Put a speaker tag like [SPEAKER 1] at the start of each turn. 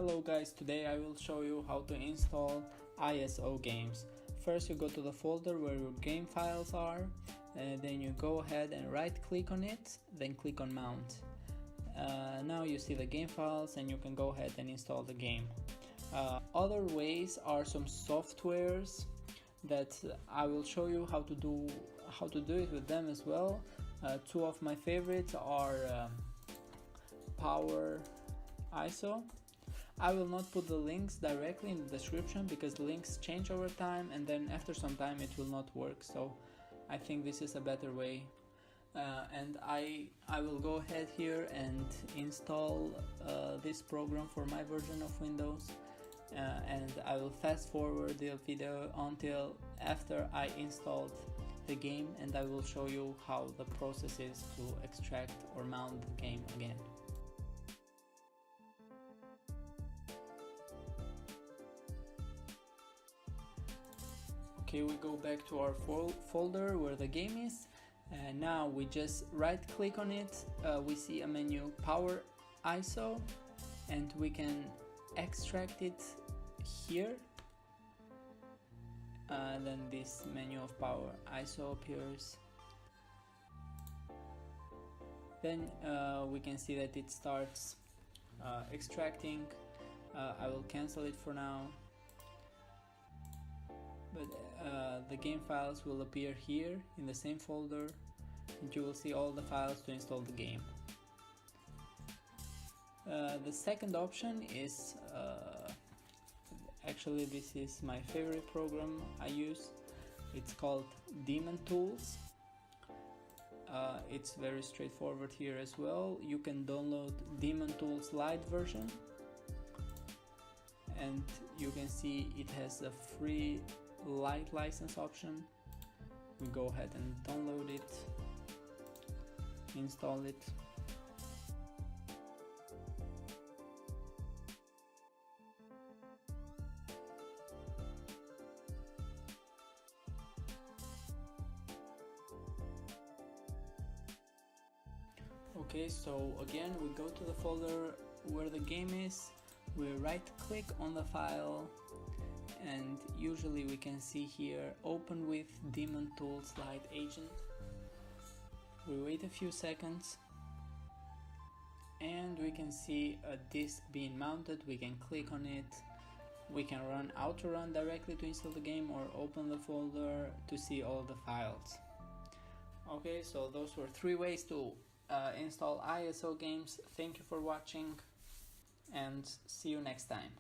[SPEAKER 1] Hello guys, today I will show you how to install ISO games. First you go to the folder where your game files are, then you go ahead and right click on it, then click on mount. Now you see the game files and you can go ahead and install the game. Other ways are some softwares that I will show you how to do it with them as well. Two of my favorites are Power ISO. I will not put the links directly in the description because links change over time and then after some time it will not work, so I think this is a better way. And I will go ahead here and install this program for my version of Windows, and I will fast forward the video until after I installed the game, and I will show you how the process is to extract or mount the game again. Okay, we go back to our folder where the game is, and now we just right click on it. We see a menu Power ISO and we can extract it here. Then this menu of Power ISO appears. Then we can see that it starts extracting. I will cancel it for now. But the game files will appear here in the same folder and you will see all the files to install the game. The second option is, actually this is my favorite program I use. It's called Daemon Tools. It's very straightforward here as well. You can download Daemon Tools Lite version and you can see it has a free Lite license option. We go ahead and download it, install it. Okay, so again we go to the folder where the game is, we right click on the file, and usually we can see here open with Daemon Tools Lite agent. We wait a few seconds and we can see a disk being mounted. We can click on it. We can run autorun directly to install the game or open the folder to see all the files. Okay, so those were 3 ways to install ISO games. Thank you for watching and see you next time.